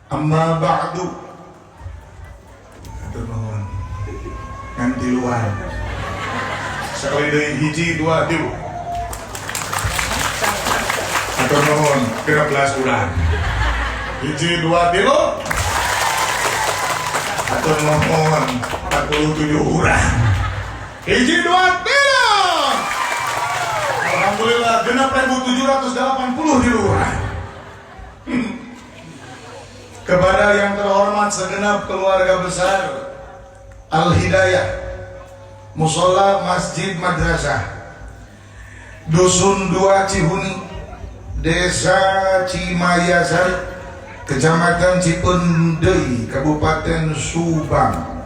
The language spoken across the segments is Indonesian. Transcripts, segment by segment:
Amma ba'du. Atur nuhun. Nganti luar. Sekali deui hiji dua tilu. Atur nuhun 13 urang. Hiji dua tilu. Atur nuhun 47 urang. Hiji dua tilu. Alhamdulillah genep 1780 di luar. Kepada yang terhormat segenap keluarga besar Al-Hidayah Musola Masjid Madrasah Dusun 2 Cihuni, Desa Cimayasari, Kecamatan Cipendei, Kabupaten Subang.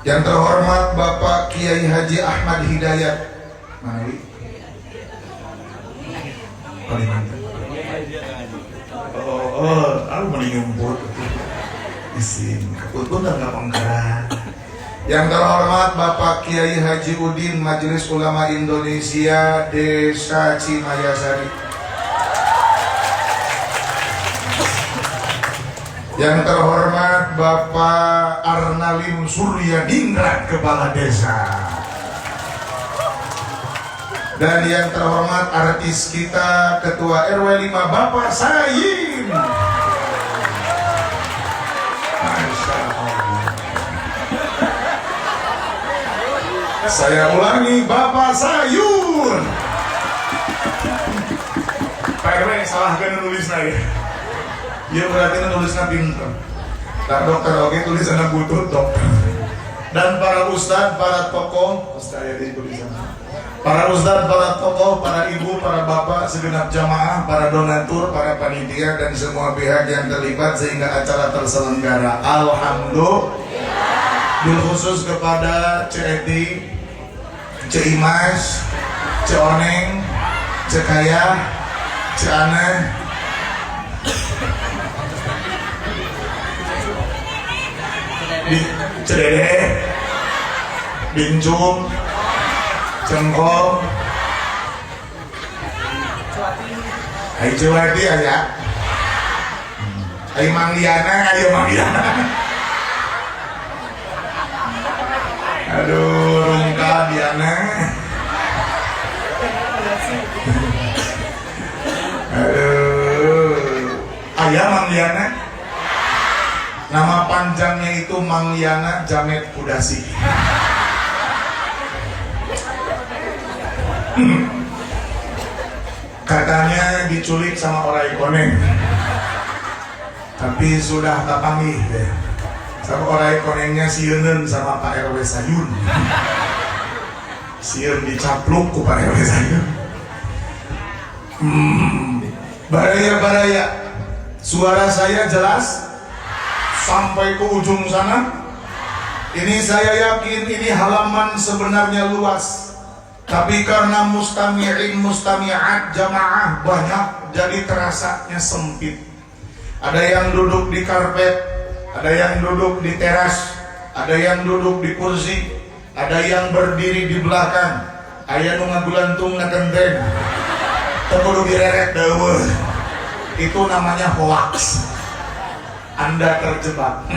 Yang terhormat Bapak Kiai Haji Ahmad Hidayat. Mana ini? Paling mantap. Aku mending nyumput isin keputun dan penggerak. Yang terhormat Bapak Kiai Haji Udin Majelis Ulama Indonesia Desa Cimayasari. Yang terhormat Bapak Arnalim Suryadingrat Kepala Desa. Dan yang terhormat artis kita Ketua RW 5 Bapak Sayin. Masya Allah. Saya ulangi, Bapak Sayun. Pak RW salahkan nulisnya ya. Ya berarti nulisnya pinter. Tak dokter oke tulisannya butut dokter. Dan para ustadz, para tokoh, ustadz di tulisan. Para ustadz, para tokoh, para ibu, para bapak, segenap jamaah, para donatur, para panitia, dan semua pihak yang terlibat sehingga acara terselenggara. Alhamdulillah. Bil khusus kepada Cek Eti, Cek Imas, Cek Oneng, Cek Kaya, Cek Aneh, Cek Dede, Bincung, Cengkol, Hai Cewati aja, Hai Mangliana, ayo Mangliana. Aduh, Rungka Diana. Aduh, ayah Mangliana. Nama panjangnya itu Mangliana Jamet Kudasi. Katanya diculik sama orang Ikoneng, tapi sudah tak panggil deh. Sama orang Ikonengnya sieun sama Pak RW Sayun. Sieun dicapluk ku Pak RW Sayun. Baraya-baraya, suara saya jelas sampai ke ujung sana. Ini saya yakin ini halaman sebenarnya luas. Tapi karena mustami'in mustami'at jamaah banyak, jadi terasanya sempit. Ada yang duduk di karpet, ada yang duduk di teras, ada yang duduk di kursi, ada yang berdiri di belakang. Aya nu ngagulantung na genteng. Teu kudu direret deueuh. Itu namanya hoax. Anda terjebak.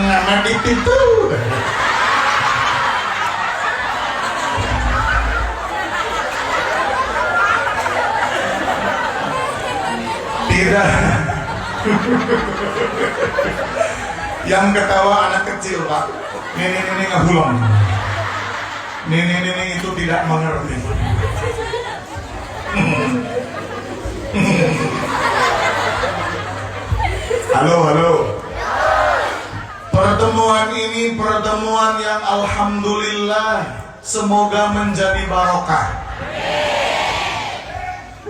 Nama itu. Tidak. Yang ketawa anak kecil Pak. Nini ngahulong. Nini itu tidak mengerti. Halo. Pertemuan ini pertemuan yang alhamdulillah semoga menjadi barokah.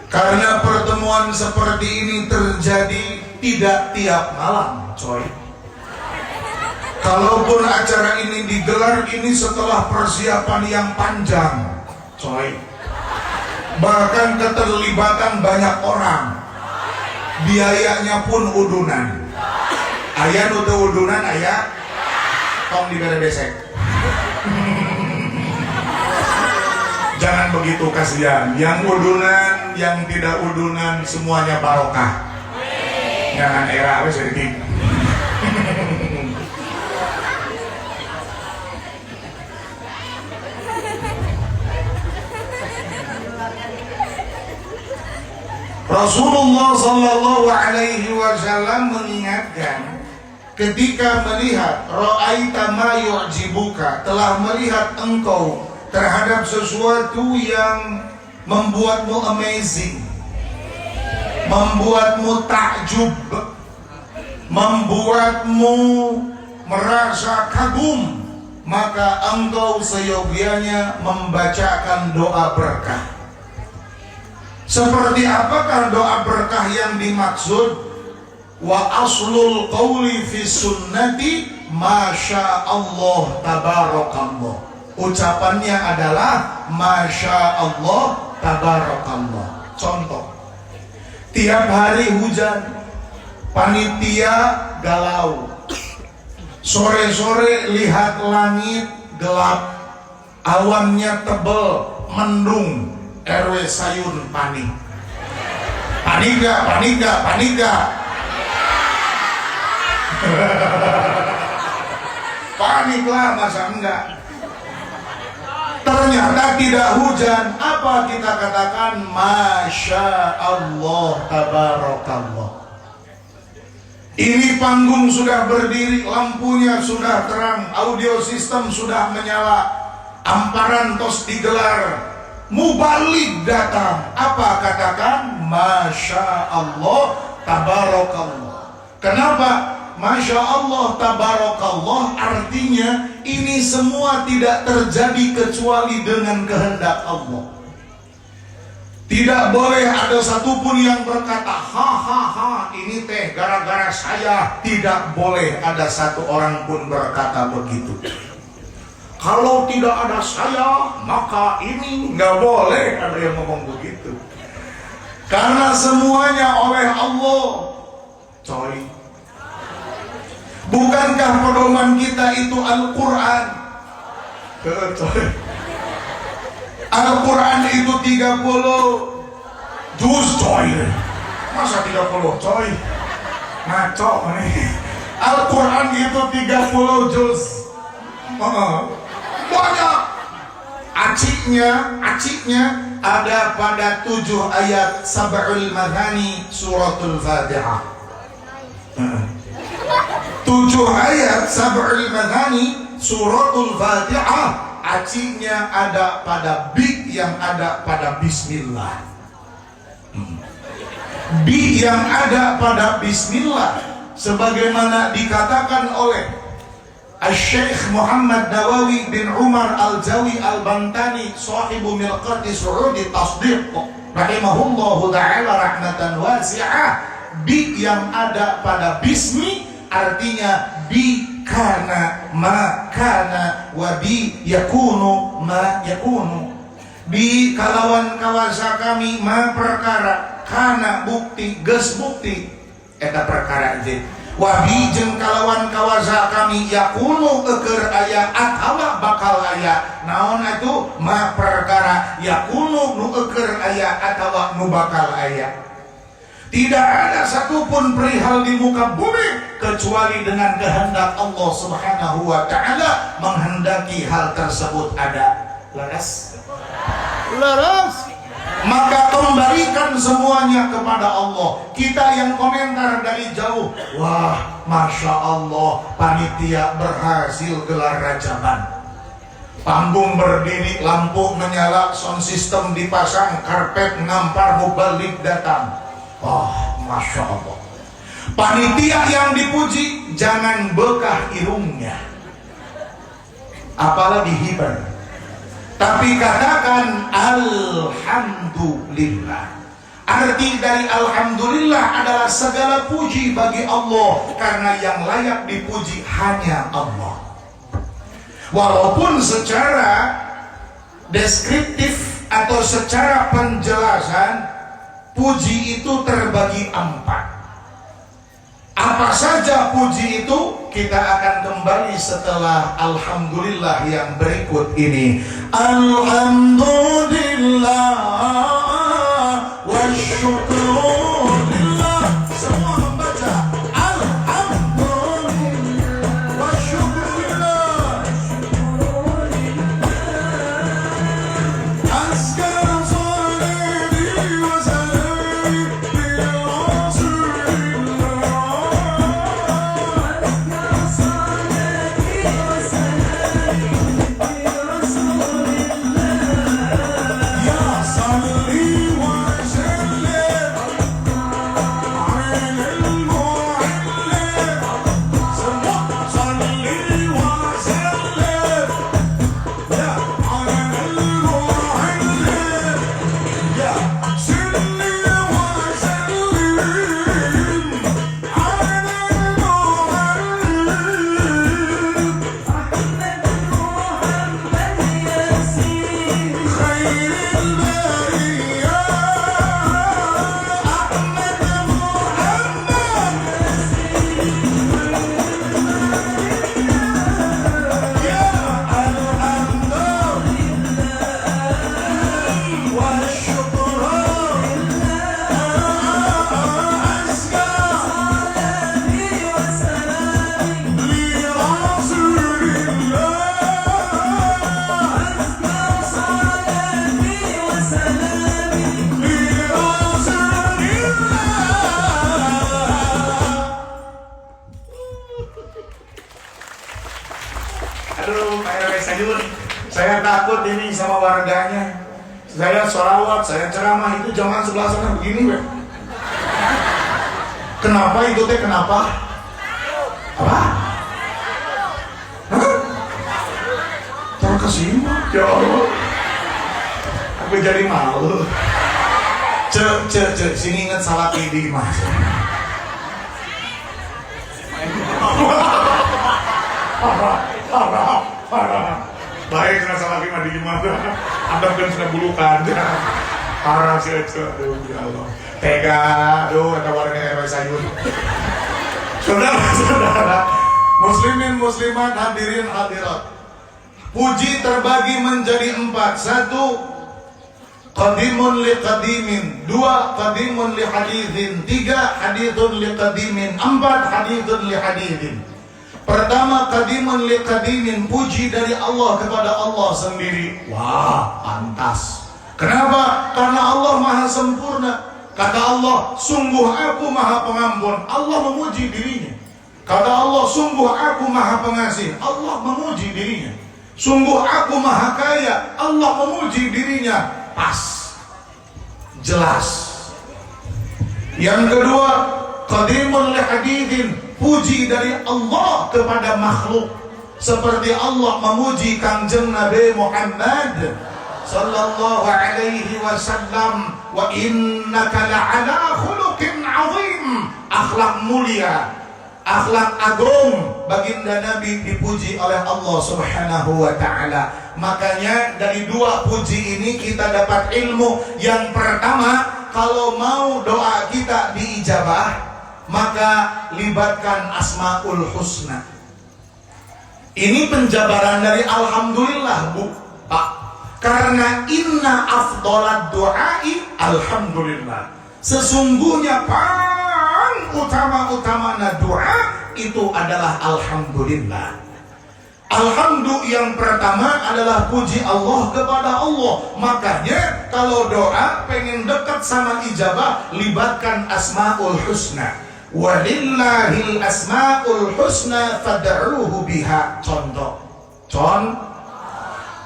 Karena pertemuan seperti ini terjadi tidak tiap malam, coy. Kalaupun acara ini digelar ini setelah persiapan yang panjang, coy. Bahkan keterlibatan banyak orang. Biayanya pun udunan. Aya nu teu udunan aya tong dibere besek. Jangan begitu, kasihan. Yang udunan, yang tidak udunan, semuanya barokah. Jangan era wes jadi. Rasulullah Sallallahu Alaihi Wasallam mengingatkan ketika melihat ra'aita ma yu'jibuka, telah melihat engkau terhadap sesuatu yang membuatmu amazing, membuatmu takjub, membuatmu merasa kagum, maka engkau seyogianya membacakan doa berkah. Seperti apakah doa berkah yang dimaksud? Wa aslul qawli fi sunnati masya Allah tabarakallah. Ucapannya adalah masya Allah tabarakallah. Contoh, tiap hari hujan, panitia galau. Sore-sore lihat langit gelap, awannya tebel, mendung. RW Sayun panik. Panik gak? Panik gak? Panik gak? Paniklah, masa enggak? Ternyata tidak hujan. Apa kita katakan? Masya Allah tabarakallah. Ini panggung sudah berdiri, lampunya sudah terang, audio system sudah menyala, amparan tos digelar, mubalik datang. Apa katakan? Masya Allah tabarakallah. Kenapa? Masya Allah tabarakallah artinya ini semua tidak terjadi kecuali dengan kehendak Allah. Tidak boleh ada satupun yang berkata ha ini teh gara-gara saya. Tidak boleh ada satu orang pun berkata begitu. Kalau tidak ada saya maka ini, nggak boleh ada yang ngomong begitu. Karena semuanya oleh Allah. Coy, bukankah pedoman kita itu Al-Quran? Al-Quran itu 30 juz coy. Masa 30 coy? Ngaco nih. Al-Quran itu 30 juz. Banyak. Aciknya ada pada 7 ayat Sab'ul Madani suratul Fatihah. 7 ayat Sab'ul Madani suratul Fatihah, aciknya ada pada bi yang ada pada bismillah. Bi yang ada pada bismillah sebagaimana dikatakan oleh Al-Syeikh Muhammad Nawawi bin Umar Al-Jawi Al-Bantani sahibu Milqati Su'udi Tasdiq rahimahullahu ta'ala rahmatan wasi'ah. Bi yang ada pada bismi artinya bi kana ma kana wa bi yakunu ma yakunu. Bi kalawan kawasa kami ma perkara, kana bukti geus bukti eta perkara je. Wabi jeung kalawan kawasa kami yakunu keur aya atawa bakal aya. Naon atuh? Ma perkara yakunu nu keur aya atawa nu bakal aya. Tidak ada satupun perihal di muka bumi kecuali dengan kehendak Allah Subhanahu wa ta'ala menghendaki hal tersebut ada. Laras? Maka kembalikan semuanya kepada Allah. Kita yang komentar dari jauh, wah Masya Allah panitia berhasil gelar rajaban. Panggung berdiri, lampu menyala, sound system dipasang, karpet ngampar, mubalik datang. Wah Masya Allah. Panitia yang dipuji jangan bekah irungnya, apalagi hibar. Tapi katakan Alhamdulillah. Arti dari Alhamdulillah adalah segala puji bagi Allah, karena yang layak dipuji hanya Allah. Walaupun secara deskriptif atau secara penjelasan puji itu terbagi 4. Apa saja puji itu? Kita akan kembali setelah Alhamdulillah yang berikut ini. Alhamdulillah wa syukrulillah. Semua membaca Sayun. Saya takut ini sama warganya. Saya sholawat, saya ceramah itu jangan sebelah sana begini, weh. Kenapa itu teh? Kenapa? Apa? Hah? Terkesima, ya Allah. Aku jadi malu. Sini ingat salat idi mas. Parah. Baik kena salah lima di gimana? Anda kan sudah bulukan. Parah sih itu. Aduh ya Allah. Tega. Aduh ada warga RW Sayun. Saudara-saudara, muslimin muslimat hadirin hadirat. Puji terbagi menjadi 4. 1. Qadimun li qadimin. 2. Qadimun li hadithin. 3. Hadithun li qadimin. 4. Hadithun li hadithin. Pertama, qadimun li qadimin, puji dari Allah kepada Allah sendiri. Wah, pantas. Kenapa? Karena Allah maha sempurna. Kata Allah, sungguh aku maha pengampun. Allah memuji dirinya. Kata Allah, sungguh aku maha pengasih. Allah memuji dirinya. Sungguh aku maha kaya. Allah memuji dirinya. Pas. Jelas. Yang kedua, qadimun li hadithin, puji dari Allah kepada makhluk, seperti Allah memuji Kangjeng Nabi Muhammad sallallahu alaihi wasallam, wa innaka la'ala khuluqin azim, akhlak mulia, akhlak agung. Baginda Nabi dipuji oleh Allah subhanahu wa ta'ala. Makanya dari 2 puji ini kita dapat ilmu. Yang pertama, kalau mau doa kita diijabah, maka libatkan Asmaul Husna. Ini penjabaran dari alhamdulillah, Bu, Pak. Karena inna afdolad du'ai alhamdulillah. Sesungguhnya paling utama-utamanya doa itu adalah alhamdulillah. Alhamdulillah yang pertama adalah puji Allah kepada Allah. Makanya kalau doa pengen dekat sama ijabah, libatkan Asmaul Husna. Walillahil asmaul husna fad'uhu biha. Contoh.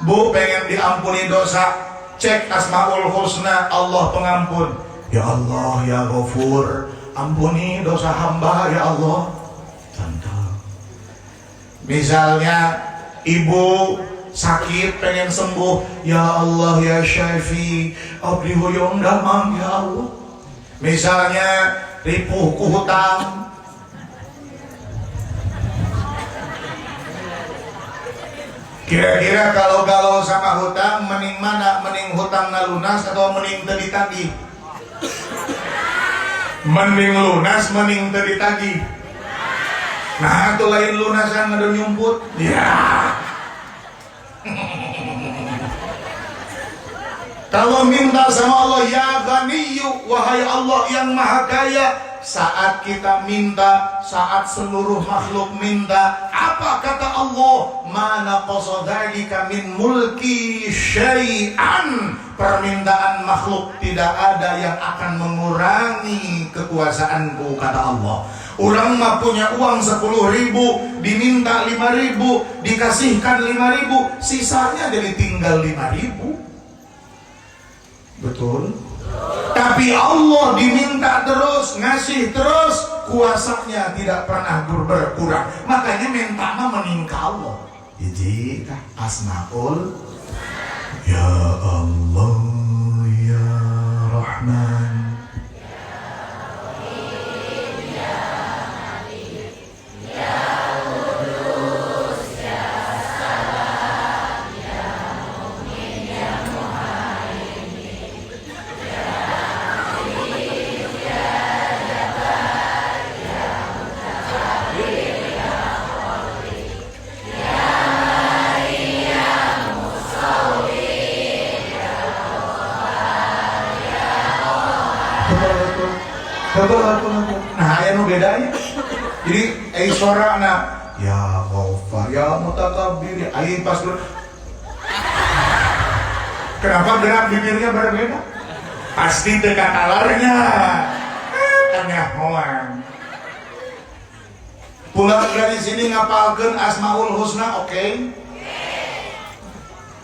Bu pengen diampuni dosa, cek Asmaul Husna, Allah pengampun. Ya Allah ya Ghafur, ampuni dosa hamba ya Allah. Contoh. Misalnya ibu sakit pengen sembuh, ya Allah ya Syafi, abdi hoyong damang ya Allah. Misalnya ripuh ku hutang, kira-kira kalau galau sama hutang, mending mana? Mending hutang na lunas atau mending teu ditagih? Mending lunas, mending teu ditagih. Nah, itu lain lunasan ngadu nyumput. Ya. Kalau minta sama Allah, ya Ghaniyu, wahai Allah yang maha kaya, saat kita minta, saat seluruh makhluk minta, apa kata Allah? Mana qasadzalika min mulki syai'an. Permintaan makhluk tidak ada yang akan mengurangi kekuasaanku, kata Allah. Orang mah punya uang 10.000, diminta 5.000, dikasihkan 5.000, sisanya jadi tinggal 5.000. Betul? Tapi Allah diminta terus, ngasih terus, kuasanya tidak pernah berkurang. Makanya minta mah meningkat Allah. Jadi Asmaul, ya Allah ya Rahman, nah anu bedanya. Jadi suarana ya Ghaffar, ya Mutakabbir, aing pas dulu. Kenapa gerak bibirnya berbeda? Pasti dekat alarnya. Tanya hoang. Pulang dari sini ngapalkeun Asmaul Husna, oke?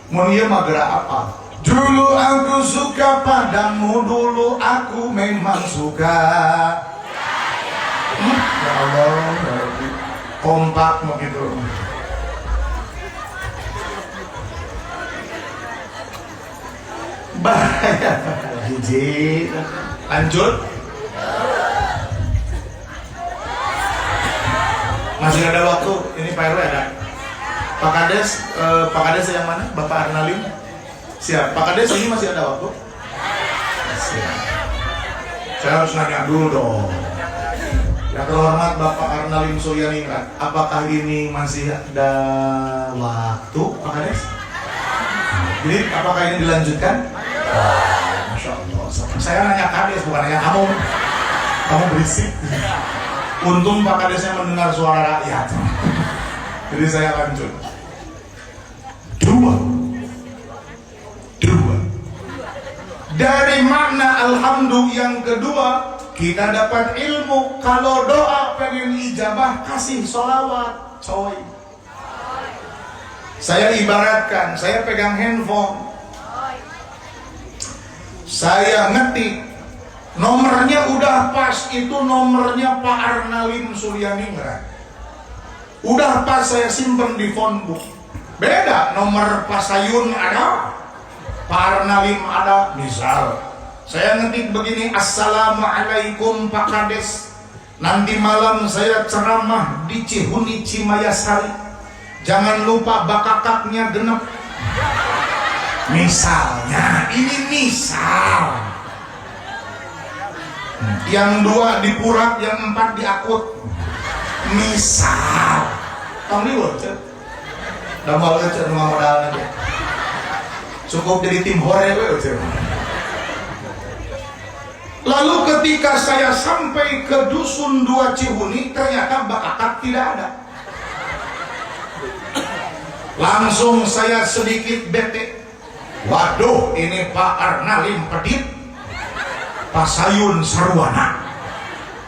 Mun ieu mah gerak apa? Dulu aku suka padamu, dulu aku memang suka. Ya Allah, kompak begitu. Bahaya. Hiji. Lanjut. Masih ada waktu. Ini Pak RW ada. Pak Kades, Pak Kades yang mana? Bapak Arnalim. Siap. Pak Kades ini masih ada waktu? Siap. Saya harus nanya dulu dong. Yang terhormat Bapak Arnalim Suryaningrat, apakah ini masih ada waktu, Pak Kades? Jadi apakah ini dilanjutkan? Masya Allah. Saya nanya Kades, bukan nanya kamu. Kamu berisik. Untung Pak Kadesnya mendengar suara rakyat. Jadi saya lanjut. Dua. Dari makna alhamdulillah yang kedua, kita dapat ilmu. Kalau doa pengen ijabah, kasih sholawat, coy. Saya ibaratkan, saya pegang handphone, saya ngetik, nomornya udah pas, itu nomornya Pak Arnalim Suryaningrat. Udah pas saya simpen di phonebook. Beda nomor Pak Sayun ada, Pak Arnalim ada. Misal saya ngetik begini, Assalamualaikum Pak Kades, nanti malam saya ceramah di Cihuni Cimayasari, jangan lupa bakakaknya genep. Misalnya, ini misal. Yang 2 di Purak, yang 4 di Akut. Misal. Kamu lihat, Cek. Udah mau Cek, rumah modal aja. Cukup jadi tim hore, Cek. Lalu ketika saya sampai ke Dusun 2 Cihuni, ternyata bakakak tidak ada. Langsung saya sedikit bete. Waduh, ini Pak Arnalim Pedit, Pak Sayun Sarwana.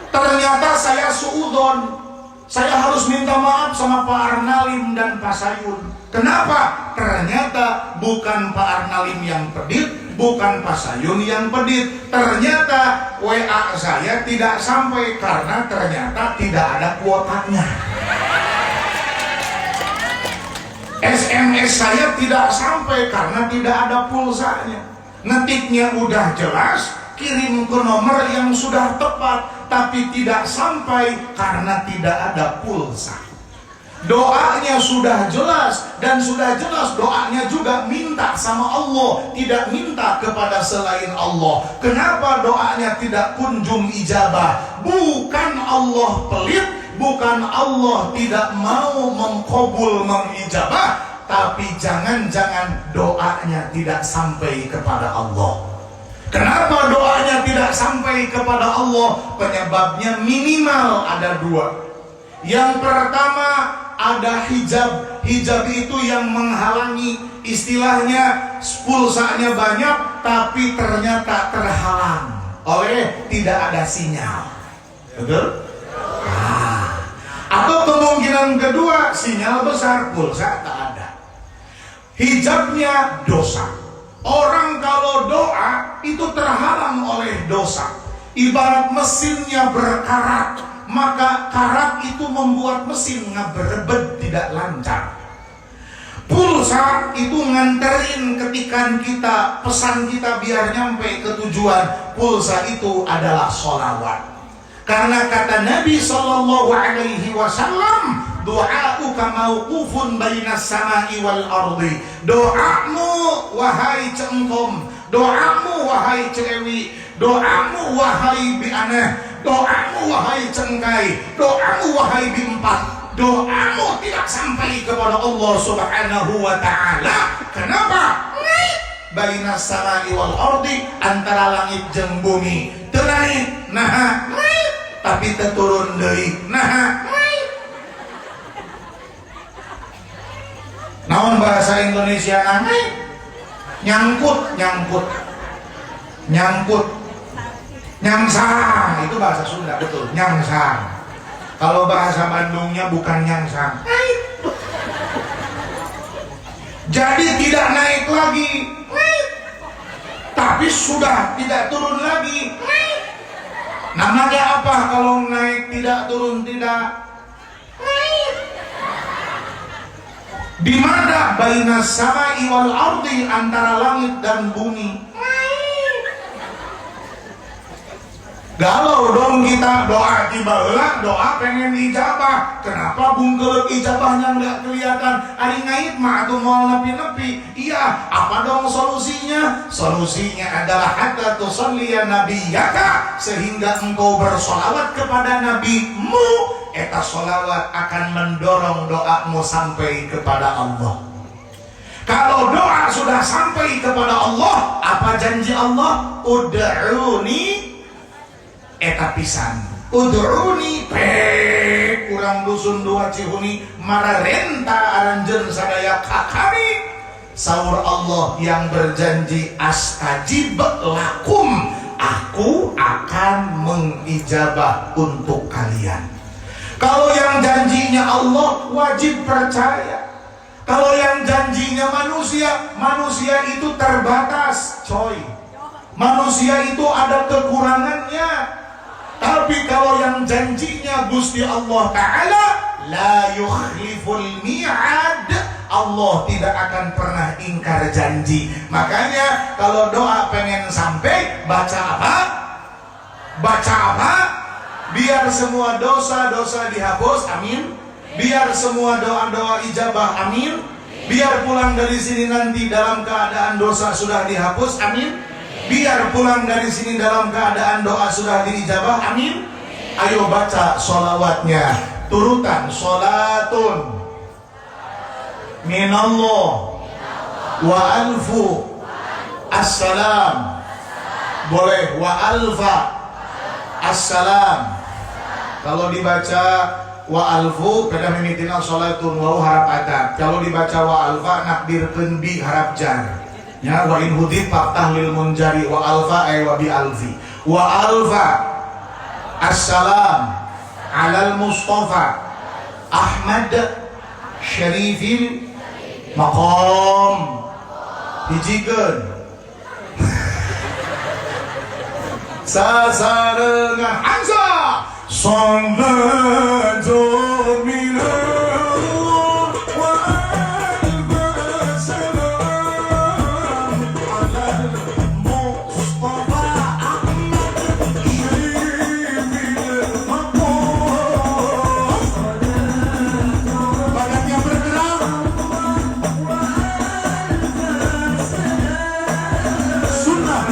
Ternyata saya suudon. Saya harus minta maaf sama Pak Arnalim dan Pak Sayun. Kenapa? Ternyata bukan Pak Arnalim yang pedit, bukan Pak Sayun yang pedit. Ternyata WA saya tidak sampai karena ternyata tidak ada kuotanya. SMS saya tidak sampai karena tidak ada pulsanya. Ngetiknya udah jelas, kirim ke nomor yang sudah tepat, tapi tidak sampai karena tidak ada pulsa. Doanya sudah jelas, dan sudah jelas doanya juga minta sama Allah, tidak minta kepada selain Allah. Kenapa doanya tidak kunjung ijabah? Bukan Allah pelit, bukan Allah tidak mau mengkabul mengijabah, tapi jangan-jangan doanya tidak sampai kepada Allah. Kenapa doanya tidak sampai kepada Allah? Penyebabnya minimal ada 2. Yang pertama ada hijab. Hijab itu yang menghalangi, istilahnya pulsanya banyak tapi ternyata terhalang oleh tidak ada sinyal. Betul? Atau kemungkinan kedua, sinyal besar, pulsa tak ada. Hijabnya dosa. Orang kalau doa itu terhalang oleh dosa. Ibarat mesinnya berkarat, maka karat itu membuat mesin ngeberebet tidak lancar. Pulsa itu nganterin ketika kita pesan kita biar nyampe ke tujuan. Pulsa itu adalah sholawat. Karena kata Nabi sallallahu alaihi wasallam, doa'uka mauqufun bainas sama'i wal ardi. Doamu wahai cengkom, doamu wahai cewi, doamu wahai bianeh, doamu wahai cengkai, doamu wahai bimpat. Doamu tidak sampai kepada Allah Subhanahu wa taala. Kenapa? Bainas sama'i wal ardi, antara langit jeung bumi. Teu naik, nah tapi turun deui. Nah, naon bahasa Indonesia naik? Nyangkut. Nyangsang itu bahasa Sunda, betul. Nyangsang. Kalau bahasa Bandungnya bukan nyangsang. Jadi tidak naik lagi, tapi sudah tidak turun lagi. Namanya apa kalau naik tidak turun tidak? Di mana bainas samai wal ardi, antara langit dan bumi. Galau dong kita, doa tiba-tiba doa pengen ijabah. Kenapa bungkelek ijabahnya nggak kelihatan? Ari ngait mah tuh mau nepi-nepi. Iya, apa dong solusinya? Solusinya adalah hatta tusalliya nabiyyaka, sehingga engkau bersolawat kepada nabimu. Eta solawat akan mendorong doamu sampai kepada Allah. Kalau doa sudah sampai kepada Allah, apa janji Allah? Ud'uni, eta pisan, ud'uni kurang dusun dua Cihuni mararenta aranjeun sadaya ka kami. Saur Allah yang berjanji astajib lakum, aku akan mengijabah untuk kalian. Kalau yang janjinya Allah wajib percaya. Kalau yang janjinya manusia, manusia itu terbatas, coy. Manusia itu ada kekurangannya. Tapi kalau yang janjinya Gusti Allah Ta'ala, la yukhliful mi'ad, Allah tidak akan pernah ingkar janji. Makanya kalau doa pengen sampai, baca apa? Baca apa? Biar semua dosa-dosa dihapus, amin. Biar semua doa-doa ijabah, amin. Biar pulang dari sini nanti dalam keadaan dosa sudah dihapus, amin. Biar pulang dari sini dalam keadaan doa sudah diijabah, amin. Ayo baca sholawatnya, turutan. Sholatun minallah wa alfu assalam. Boleh wa alfa assalam. Kalau dibaca wa alfu pada mimitina sholatun wa harap adab. Kalau dibaca wa alfa nakbirkeun bi harap jar. Ya, wa in hudib faktah lil munjari wa alfa ay wa bi alfi. Wa alfa assalam alal mustafa Ahmad syarifil maqam. Hijikeun sasarengan Hamza salatu minallah wa al-salam alal mustafa Ahmad syarifil maqam. Badannya bergerak, sunnah.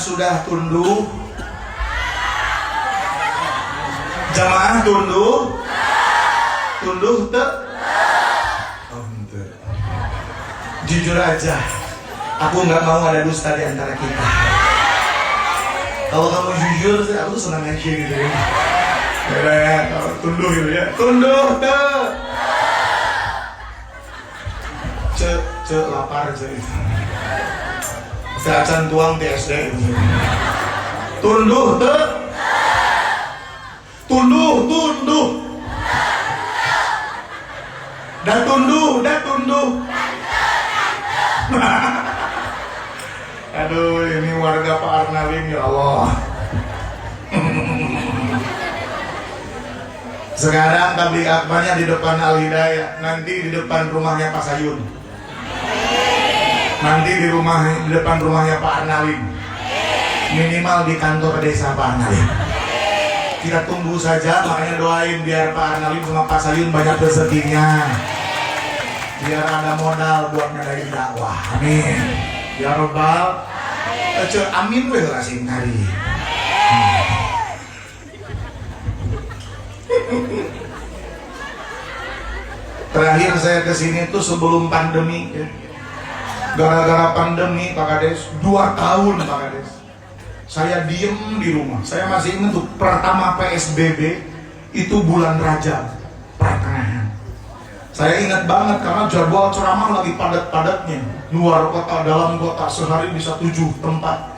sudah tunduk? Jamaah tunduk? Tunduk tuh? Oh, ente. Jujur aja, aku nggak mau ada dusta di antara kita. Kalau kamu jujur, aku senang aja gitu ya. Ya, tunduk gitu ya. Tunduk tuh. Cek lapar cek itu. Keacan tuang TSD itu. Tunduh tuh. Tunduh. Dah tunduh. Aduh, ini warga Pak Arnalin ya Allah. Sekarang tabligh akbarnya di depan Al Hidayah, nanti di depan rumahnya Pak Sayun. Nanti di depan rumahnya Pak Arnalin. Minimal di kantor desa Pak Arnalin. Kita tunggu saja, makanya doain biar Pak Arnalin sama Pak Sayun banyak rezekinya. Biar ada modal buat ngadain dakwah. Amin. Ya Rabbal. Amin weh lah sing tadi. Terakhir saya kesini tuh sebelum pandemi ya. Gara-gara pandemi Pak Kades 2 tahun Pak Kades saya diem di rumah. Saya masih ingat tuh pertama PSBB itu bulan Rajab pertengahan. Saya ingat banget karena jadwal ceramah lagi padat-padatnya, luar kota, dalam kota, sehari bisa 7 tempat.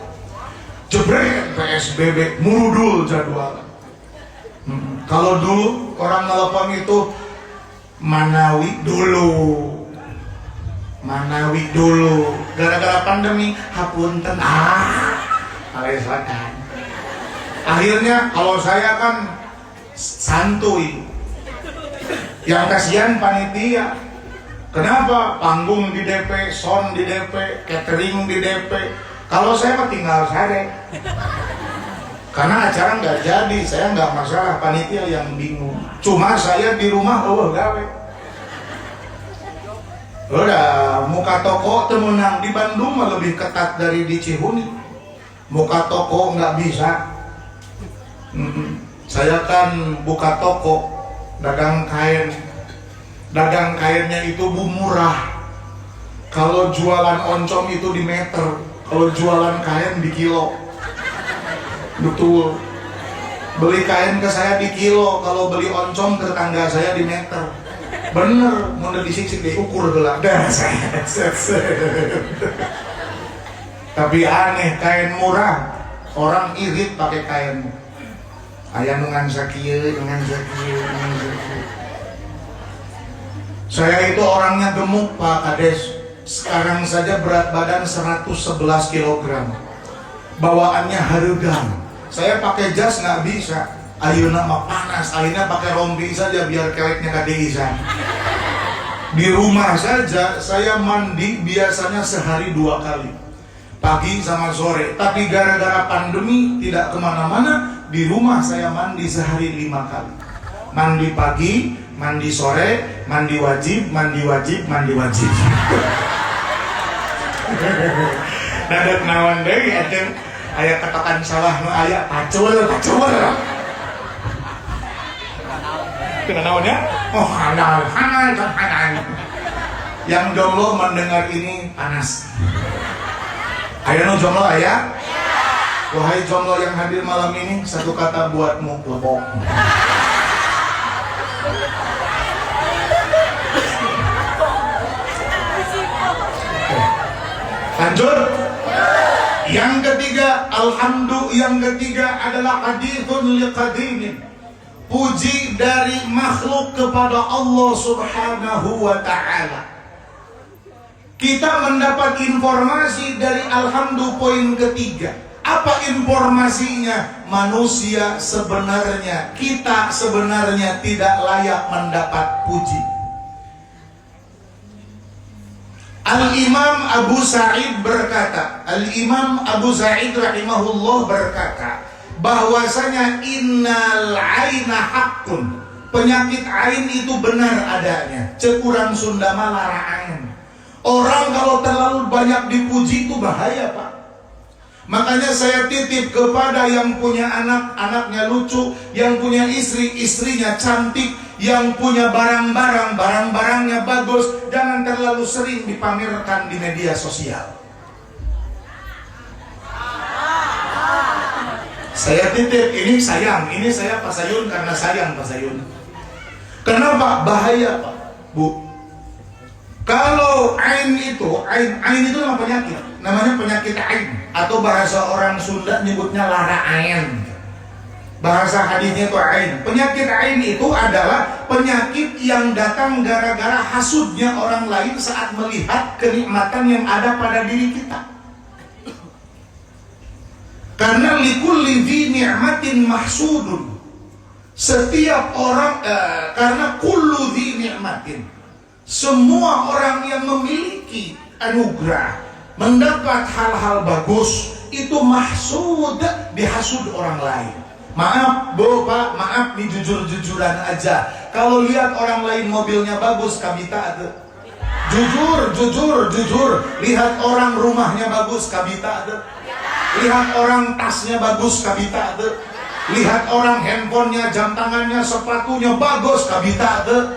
Jebret PSBB, murudul jadwal. Kalau dulu orang nelpon itu Manawi dulu. Gara-gara pandemi, hapunten Selatan. Akhirnya kalau saya kan santuy. Yang kasihan panitia. Kenapa? Panggung di DP, sound di DP, catering di DP. Kalau saya mah tinggal sare. Karena acara nggak jadi, saya nggak masalah, panitia yang bingung. Cuma saya di rumah gawe. Udah, muka toko temenang di Bandung mah lebih ketat dari di Cihuni. Muka toko nggak bisa. Saya kan buka toko, dagang kain. Dagang kainnya itu murah. Kalau jualan oncom itu di meter, kalau jualan kain di kilo. Betul. Beli kain ke saya di kilo, kalau beli oncom ke tetangga saya di meter. Bener, mau disik-sik diukur gelap. Tapi aneh, kain murah, orang irit pakai kain. Aya nungan sakieu. Saya itu orangnya gemuk Pak Kades. Sekarang saja berat badan 111 kg. Bawaannya harugang. Saya pakai jas nggak bisa. Ayeuna mah panas, akhirnya pakai rompi saja biar keleknya kadeisan. Di rumah saja saya mandi biasanya sehari 2 kali, pagi sama sore. Tapi gara-gara pandemi tidak kemana-mana, di rumah saya mandi sehari 5 kali. Mandi pagi, mandi sore, mandi wajib. Dadak nawan deui atuh aya ketokan sawah nu aya pacul. Kena naonnya? Oh, halal. Yang jomblo mendengar ini panas. Aya nu jomblo aya? Wahai jomblo yang hadir malam ini, satu kata buatmu, lepok. Lanjut. Yang ketiga, yang ketiga adalah hadithun liqadimin. Puji dari makhluk kepada Allah Subhanahu wa ta'ala. Kita mendapat informasi dari alhamdulillah poin ketiga. Apa informasinya? Manusia sebenarnya, kita sebenarnya tidak layak mendapat puji. Al-Imam Abu Sa'id berkata, Al-Imam Abu Sa'id rahimahullah berkata, bahwasanya innal aina haqqun, penyakit ain itu benar adanya. Cekurang Sunda malah ain. Orang kalau terlalu banyak dipuji itu bahaya Pak. Makanya saya titip kepada yang punya anak, anaknya lucu, yang punya istri, istrinya cantik, yang punya barang-barang, barang-barangnya bagus, jangan terlalu sering dipamerkan di media sosial. Saya titip, ini sayang, ini saya Pak Sayun karena sayang Pak Sayun. Kenapa? Bahaya Pak, Bu. Kalau ain itu nama penyakit, namanya penyakit ain, atau bahasa orang Sunda nyebutnya lara ain. Bahasa hadisnya itu ain. Penyakit ain itu adalah penyakit yang datang gara-gara hasudnya orang lain saat melihat kenikmatan yang ada pada diri kita. Karena likulli dzi ni'matin mahsudun. Setiap orang karena kullu dzi ni'matin, semua orang yang memiliki anugerah, mendapat hal-hal bagus, itu mahsud, dihasud orang lain. Maaf Bu, Pak, maaf nih jujur-jujuran aja. Kalau lihat orang lain mobilnya bagus, kabita ada. Jujur. Lihat orang rumahnya bagus, kabita ada. Lihat orang tasnya bagus, kabita ada. Lihat orang handphonenya, jam tangannya, sepatunya bagus, kabita ada.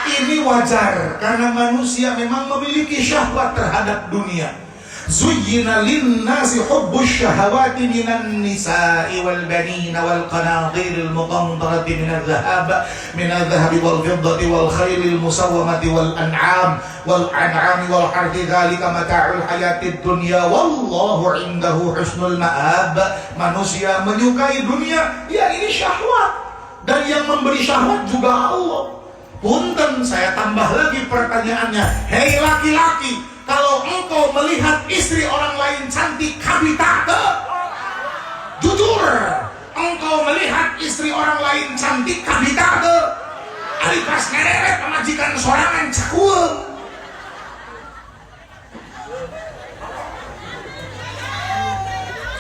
Ini wajar karena manusia memang memiliki syahwat terhadap dunia. Zuyyina lin-nasi hubbus syahawati minan nisa'i wal banina wal qanatiril muqantarati minadh dhahabi wal fiddati wal khairil musawwamati wal an'ami wal harthi dzalika mata'ul hayatid dunya wallahu 'indahu husnul ma'ab. Manusia menyukai dunia, ya ini syahwat, dan yang memberi syahwat juga Allah. Punten, saya tambah lagi pertanyaannya. Hei laki-laki, kalau engkau melihat istri orang lain cantik, kabita ke? Jujur, engkau melihat istri orang lain cantik, kabita ke? Ari pas ngereret pemajikan sorangan cakueum.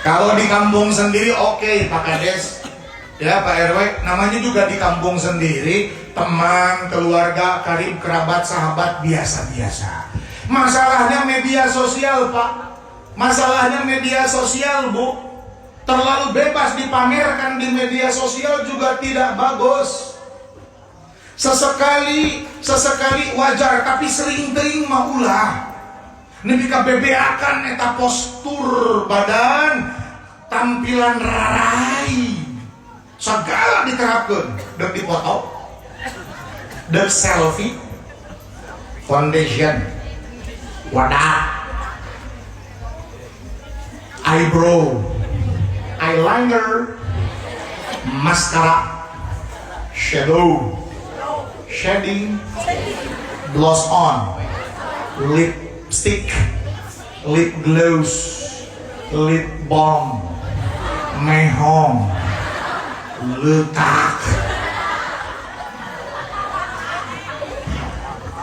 Kalau di kampung sendiri oke, Pak Kades. Ya Pak RW, namanya juga di kampung sendiri, teman, keluarga, karib, kerabat, sahabat, biasa-biasa. Masalahnya media sosial Pak, masalahnya media sosial Bu. Terlalu bebas dipamerkan di media sosial juga tidak bagus. Sesekali wajar, tapi sering-sering mah ulah. Nebika bebeakan eta postur badan, tampilan rarai. Segala diterapkan, dek dipoto, dek selfie, foundation, wadah, eyebrow, eyeliner, maskara, shadow, shading, gloss on, lipstick, lip gloss, lip balm, mehong, letak.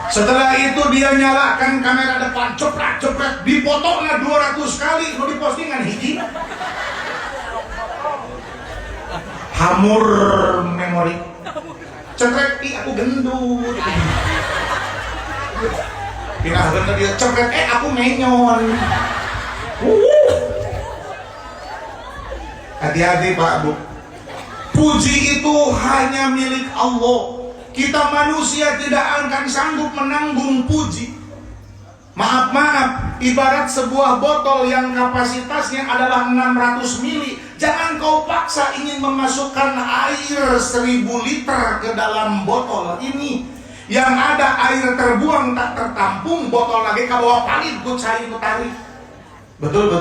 Setelah itu dia nyalakan kamera depan, cepret, dipotongnya 200 kali, mau dipostingan hiji. Hamur memori. Cepret, aku gendut. Pindah bener dia cepret, aku menyon. Hati-hati Pak Bu. Puji itu hanya milik Allah. Kita manusia tidak akan sanggup menanggung puji. Maaf, ibarat sebuah botol yang kapasitasnya adalah 600 mili. Jangan kau paksa ingin memasukkan air 1000 liter ke dalam botol ini. Yang ada air terbuang tak tertampung, botol lagi ke bawah palit, gue cari tarik. Betul.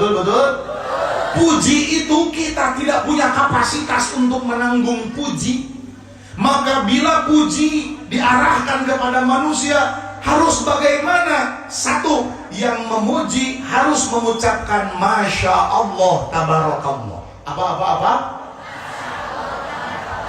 Puji itu kita tidak punya kapasitas untuk menanggung puji. Maka bila puji diarahkan kepada manusia, harus bagaimana? Satu, yang memuji harus mengucapkan Masya Allah Tabarakallah. Apa?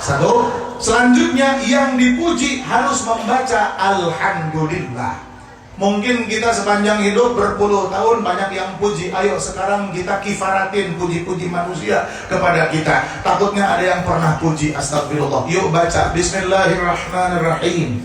Satu. Selanjutnya yang dipuji harus membaca Alhamdulillah. Mungkin kita sepanjang hidup berpuluh tahun banyak yang puji. Ayo sekarang kita kifaratin puji-puji manusia kepada kita. Takutnya ada yang pernah puji. Astagfirullah. Yuk baca Bismillahirrahmanirrahim.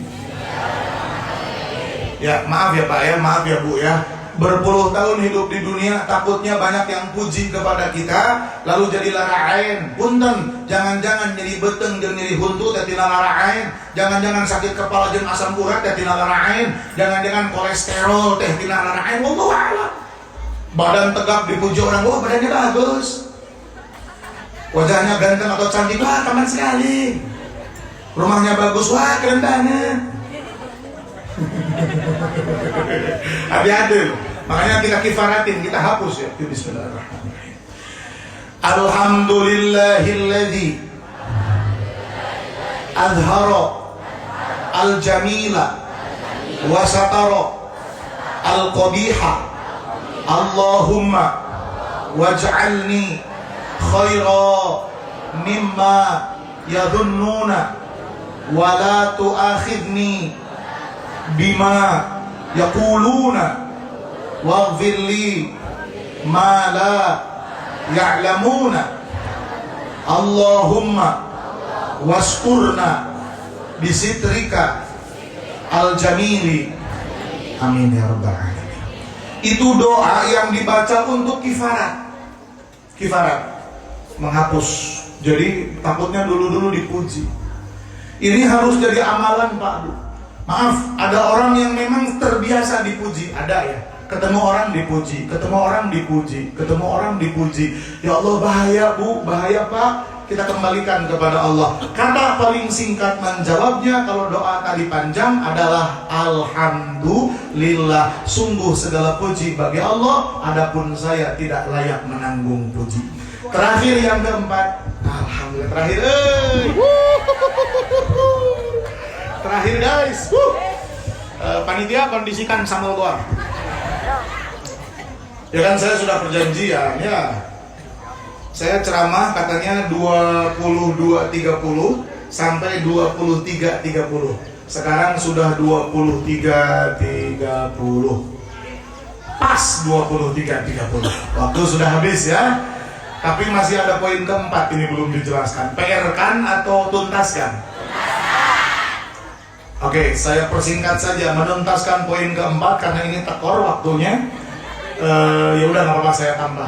Ya maaf ya Pak ya, maaf ya Bu ya. berpuluh tahun hidup di dunia, takutnya banyak yang puji kepada kita, lalu jadi laraain. Punten, jangan-jangan nyeri beteng jeung nyeri huntu teh tina laraain, jangan-jangan sakit kepala jeung asam urat teh tina laraain, jangan-jangan kolesterol teh tina laraain. Wallahu a'lam. Badan tegap dipuji orang, wah badannya bagus, wajahnya ganteng atau cantik, wah taman sekali, rumahnya bagus, wah keren banget. Hati-hati, makanya kita kifaratin, kita hapus ya. Bismillahirrahmanirrahim. Alhamdulillahilladzi azhara al-jamila wa satara al-qabiha. Allahumma waj'alni khaira mimma yadhunnuna wa la tu'akhidni bima yaquluna waghfir li ma la ya'lamuna. Allahumma waskurna bisitrika al-jamili. Amin ya rabbal alamin. Itu doa yang dibaca untuk kifarat. Kifarat menghapus. Jadi takutnya dulu-dulu dipuji. Ini harus jadi amalan, Pak Bu. Maaf, ada orang yang memang terbiasa dipuji, ada ya. Ketemu orang dipuji, ketemu orang dipuji, ketemu orang dipuji. Ya Allah, bahaya Bu, bahaya Pak. Kita kembalikan kepada Allah. Kata paling singkat menjawabnya kalau doa tadi panjang adalah alhamdulillah. Sungguh segala puji bagi Allah, adapun saya tidak layak menanggung puji. Terakhir yang keempat, alhamdulillah. Terakhir guys, panitia kondisikan sambal doang. Ya kan saya sudah perjanjian ya. Saya ceramah katanya 22.30 sampai 23.30. Sekarang sudah 23.30. Pas 23.30. Waktu sudah habis ya. Tapi masih ada poin keempat ini belum dijelaskan. PR kan atau tuntaskan? Oke, saya persingkat saja, menuntaskan poin keempat karena ini tekor waktunya. Ya udah nggak apa-apa, saya tambah.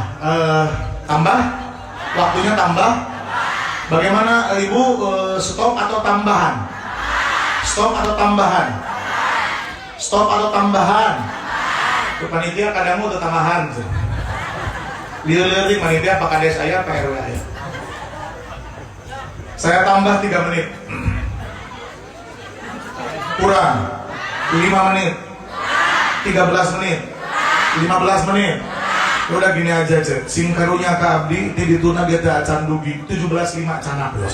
Tambah, waktunya tambah. Bagaimana Ibu, stop atau tambahan? Stop atau tambahan? Stop atau tambahan? Panitia kadang mau tambahan. Lihat panitia apa kades saya, Pak RW ya. Saya tambah 3 menit. Kurang 5 menit, 13 menit, 15 menit. Udah gini aja cek, sing karunya ka abdi di dituna dia teh acan dugi 17.5 canak ya.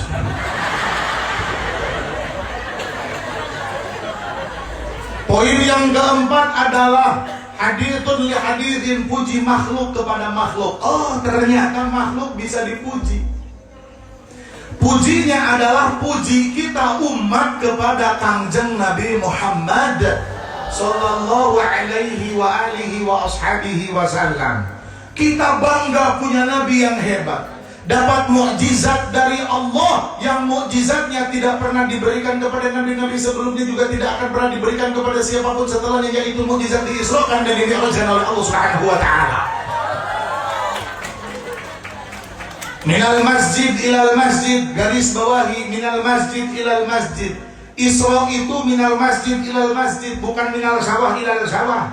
Poin yang keempat adalah hadirun li hadirin, puji makhluk kepada makhluk. Oh, ternyata makhluk bisa dipuji. Pujinya adalah puji kita umat kepada Kangjeng Nabi Muhammad sallallahu alaihi wa alihi wa ashabihi wasallam. Kita bangga punya Nabi yang hebat, dapat mukjizat dari Allah yang mukjizatnya tidak pernah diberikan kepada nabi-nabi sebelumnya, juga tidak akan pernah diberikan kepada siapapun setelahnya, yaitu mukjizat diisrokan dan dimi'rajkan oleh Allah Subhanahu wa taala. Minal masjid ilal masjid, garis bawahi minal masjid ilal masjid. Isra itu minal masjid ilal masjid, bukan minal sawah ilal sawah,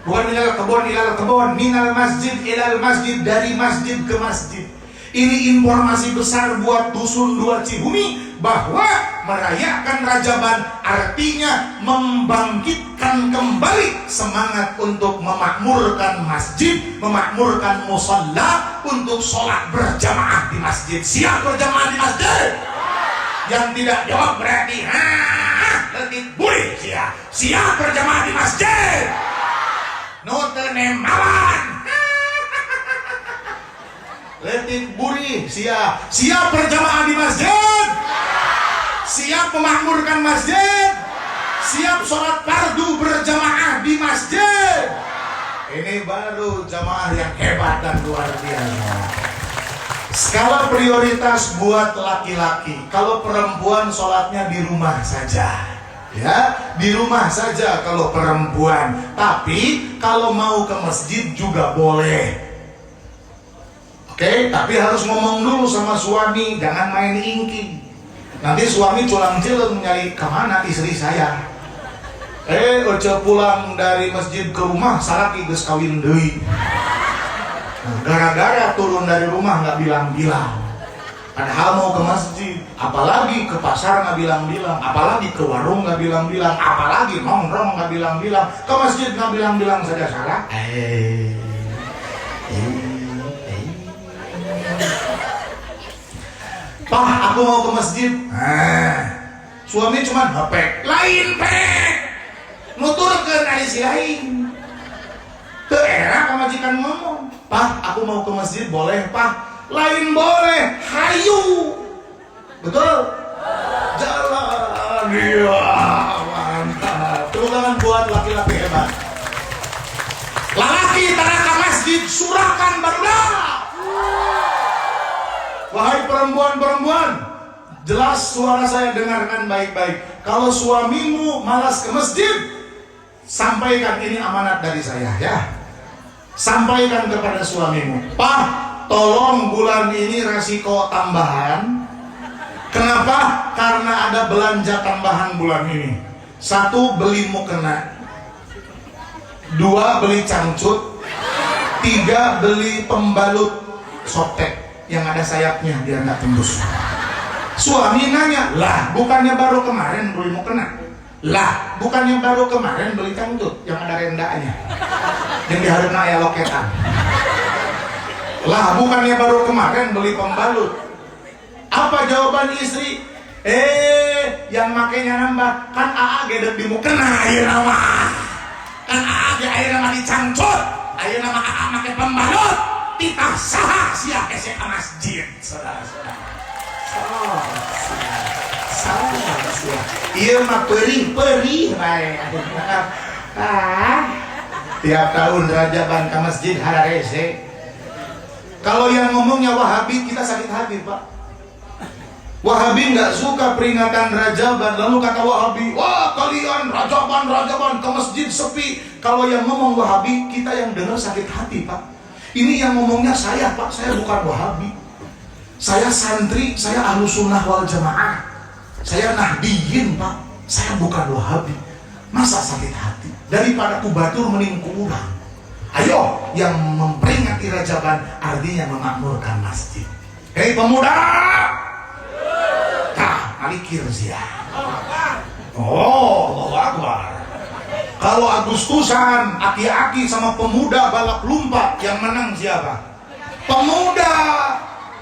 bukan minal kebun ilal kebun, minal masjid ilal masjid, dari masjid ke masjid. Ini informasi besar buat dusun 2 Cibumi bahwa merayakan Rajaban artinya membangkitkan kembali semangat untuk memakmurkan masjid, memakmurkan musalla, untuk sholat berjamaah di masjid. Siap berjamaah di masjid? Yang tidak jawab berarti letik buri. Siap berjamaah di masjid? Nutene mawan. Letik buri. Siap berjamaah di masjid? Siap memakmurkan masjid? Siap sholat fardu berjamaah di masjid? Ini baru jamaah yang hebat dan luar biasa. Skala prioritas buat laki-laki. Kalau perempuan sholatnya di rumah saja. Ya, di rumah saja kalau perempuan. Tapi kalau mau ke masjid juga boleh. Oke, tapi harus ngomong dulu sama suami, jangan main ingking. Nanti suami culang-cileng nyari kemana istri saya. Oce pulang dari masjid ke rumah, salaki geus kawin deui. Gara-gara turun dari rumah nggak bilang-bilang. Padahal mau ke masjid, apalagi ke pasar nggak bilang-bilang, apalagi ke warung nggak bilang-bilang, apalagi nongkrong nggak bilang-bilang, ke masjid nggak bilang-bilang saja salah. Pak, aku mau ke masjid. Suami cuman hapek, lain pek, nuturkeun ari si lain. Teu era pamajikan ngomong, Pak, aku mau ke masjid, boleh Pak? Lain boleh, hayu. Betul? Jalan. Iya, mantap. Tepuk tangan buat laki-laki hebat. Laki tanah ke masjid, surahkan barulah. Wahai perempuan-perempuan, jelas suara saya dengarkan baik-baik. Kalau suamimu malas ke masjid, sampaikan ini amanat dari saya ya. Sampaikan kepada suamimu, Pak, tolong bulan ini resiko tambahan. Kenapa? Karena ada belanja tambahan bulan ini. 1, beli mukena. 2, beli cangcut. 3, beli pembalut sotek yang ada sayapnya biar nggak tembus. Suami nanya, lah bukannya baru kemarin beli mukena? Lah bukannya baru kemarin beli cangcut yang ada rendanya, yang diharapkan ayah loketan? Lah bukannya baru kemarin beli pembalut? Apa jawaban istri? Yang makainya nambah, kan AA gedek di mukena ayeuna nama, kan AA ge ayeuna mah dicangcut, ayeuna mah AA make pembalut. Titah saha sia ese ka masjid, saudara-saudara. Iya mah perih-perih bae. Tiap tahun Rajaban ke masjid hararese. Kalau yang ngomongnya Wahabi, kita sakit hati, Pak. Wahabi nggak suka peringatan Rajaban, lalu kata Wahabi, wah kalian Rajaban ke masjid sepi. Kalau yang ngomong Wahabi, kita yang dengar sakit hati, Pak. Ini yang ngomongnya saya, Pak. Saya bukan Wahabi. Saya santri, saya Ahlus Sunnah wal Jamaah. Saya Nahdiyin, Pak. Saya bukan Wahabi. Masa sakit hati? Daripada kubatur mending kurang. Ayo, yang memperingati Rajaban artinya memakmurkan masjid. Hei pemuda, alikir sih ya. Oh, Allah Akbar. Kalau Agustusan, aki-aki sama pemuda balap lumpat, yang menang siapa? Pemuda.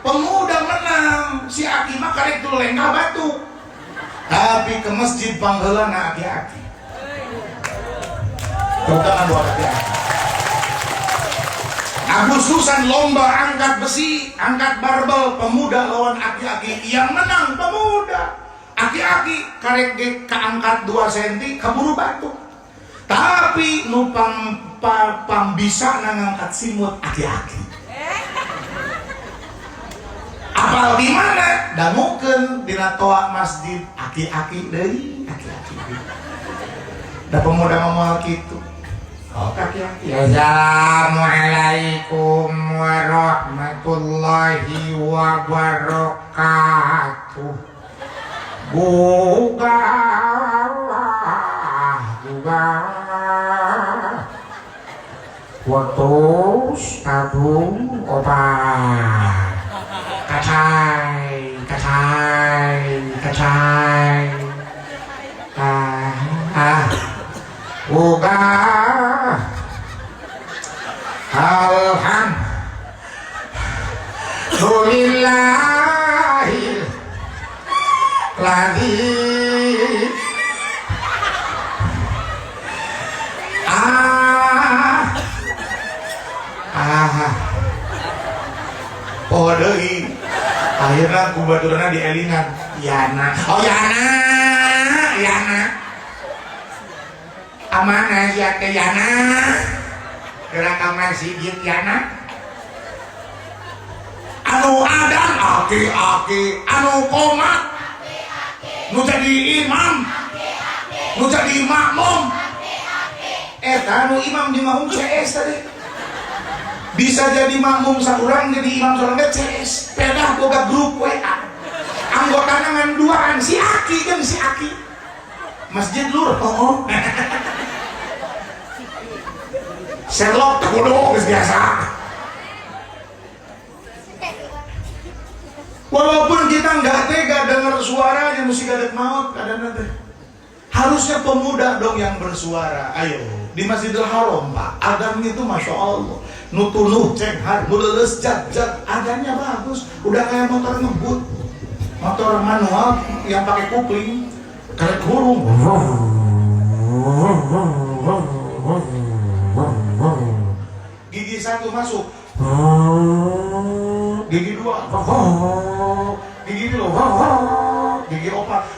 Pemuda menang. Si aki mah karek tuh lenggah batu. Tapi ke masjid panggelana aki-aki. Bukan buat aki-aki. Agustusan lomba angkat besi, angkat barbel, pemuda lawan aki-aki, yang menang pemuda. Aki-aki karek keangkat 2 cm kaburu batu. Tapi nupang bisa ngangkat simut aki-aki. Apal di mana? Dangukeun dina toa masjid aki-aki deui, aki-aki. Da pemuda ngomong kitu. Oh, aki-aki. Assalamualaikum warahmatullahi wabarakatuh. Buka watus tabung obat. Kacai buka alhamdulillahil ladzi oh deui akhirnya kubaturna dielingan Yana. Oh Yana amana sia teh Yana gerak ka masjid Yana anu adan aki-aki anu komat nu jadi imam Nu jadi makmum nu imam di makmum CS tadi bisa jadi makmum sakurang jadi imam sakurang CS pedah boga grup WA anggota nangan duaan si Aki kan si Aki masjid lur Sherlock kudu biasa. Walaupun kita nggak tega dengar suaranya musik adat maut kadang nanti. Harusnya pemuda dong yang bersuara. Ayo di Masjidil Haram Pak, adamnya itu masya Allah. Nutunuh cenghar, mules jat adanya bagus. Udah kayak motor ngebut, motor manual yang pakai kupling, kayak burung. Gigi satu masuk, gigi dua, gigi dulu, gigi opat.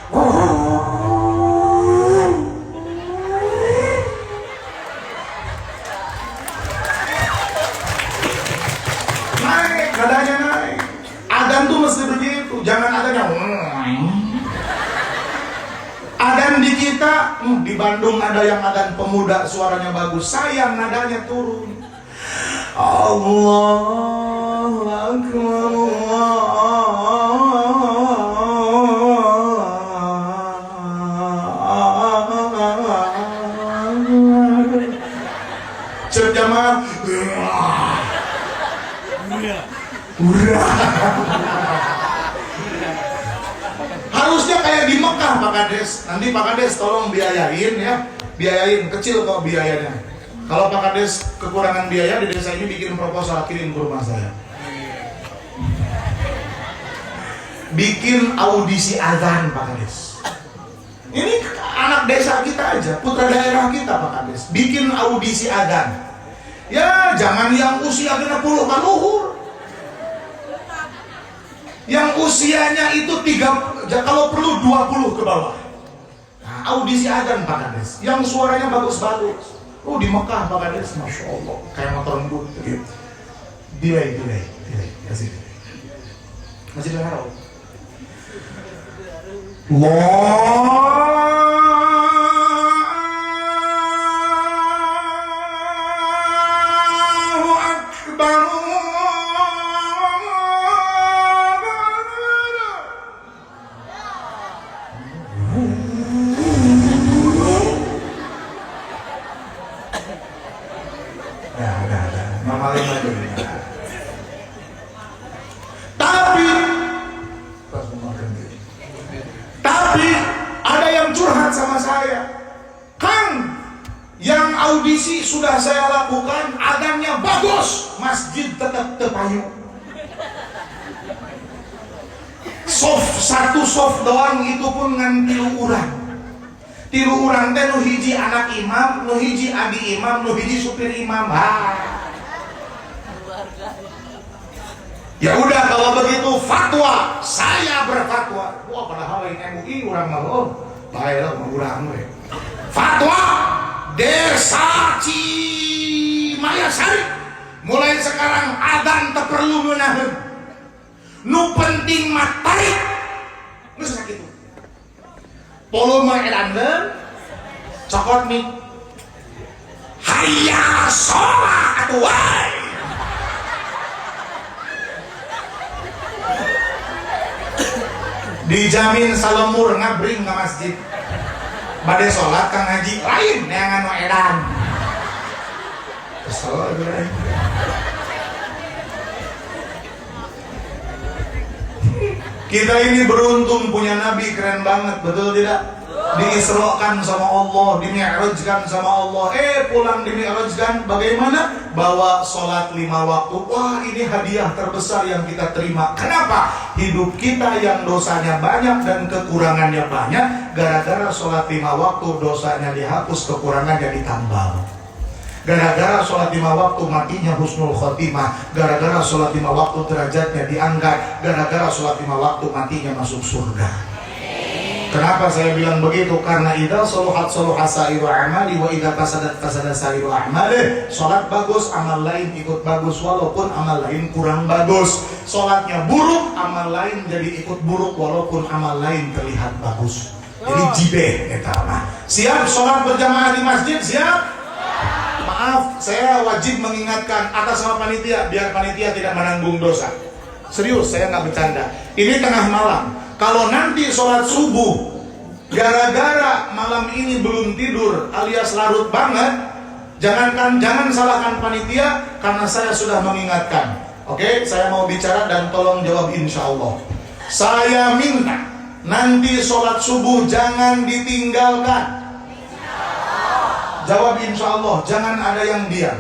Naik, nadanya naik. Adan tuh mesti begitu, jangan adanya. Adan di kita, di Bandung ada yang adan pemuda suaranya bagus, sayang nadanya turun. Allahu Akbar, Cep jamaah harusnya kayak di Mekah Pak Kades. Nanti Pak Kades tolong biayain ya, biayain kecil kok biayanya. Kalau Pak Kades kekurangan biaya di desa ini bikin proposal kirim ke rumah saya. Bikin audisi azan Pak Kades. Ini anak desa kita aja, putra daerah kita Pak Kades. Bikin audisi azan. Ya jangan yang usia 60 kan luhur. Yang usianya itu 3, kalau perlu 20 ke bawah. Nah, audisi azan Pak Kades. Yang suaranya bagus-bagus. Di Mekah Pak Kades, masya Allah, kayak motor ngebut gitu. Delay, kasih delay. Masih dengar Allahu Akbar. Tapi ada yang curhat sama saya, Kang, yang audisi sudah saya lakukan, adanya bagus, masjid tetap terpayu. Satu soft doang itu pun ngan tilu urang teh nu hiji anak imam, nu hiji adi imam, nu hiji supir imam. Ya udah kalau begitu fatwa, saya berfatwa. Wah padahal ini MUI urang mah bae lah urang we. Fatwa Desa Cimayasari mulai sekarang adzan teu perlu meunahkeun. Nu penting mah tarik. Geus sakitu. Volume edankeun cokot mik. Hayya sholat atuh wae. Dijamin salemur ngabring ke masjid. Bade sholat kang ngaji lain neangan nu edan. Kesel gue. Kita ini beruntung punya nabi keren banget, betul tidak? Diisrokan sama Allah, dimi'rajkan sama Allah. Pulang dimi'rajkan bagaimana? Bawa sholat 5 waktu. Wah ini hadiah terbesar yang kita terima. Kenapa? Hidup kita yang dosanya banyak dan kekurangannya banyak, gara-gara sholat 5 waktu dosanya dihapus, kekurangannya ditambal. Gara-gara sholat 5 waktu matinya husnul khotimah. Gara-gara sholat 5 waktu derajatnya diangkat. Gara-gara sholat 5 waktu matinya masuk surga. Kenapa saya bilang begitu? Karena idza saluhat saluha sa'iru amali wa idza fasadat fasada sa'iru amali. Salat bagus, amal lain ikut bagus, walaupun amal lain kurang bagus. Salatnya buruk, amal lain jadi ikut buruk walaupun amal lain terlihat bagus. Jadi jibeh eta mah. Siap sholat berjamaah di masjid? Siap? Maaf, saya wajib mengingatkan atas nama panitia biar panitia tidak menanggung dosa. Serius, saya nggak bercanda. Ini tengah malam. Kalau nanti sholat subuh gara-gara malam ini belum tidur alias larut banget, jangan salahkan panitia karena saya sudah mengingatkan. Oke, saya mau bicara dan tolong jawab insya Allah. Saya minta nanti sholat subuh jangan ditinggalkan. Jawab insya Allah, jangan ada yang diam.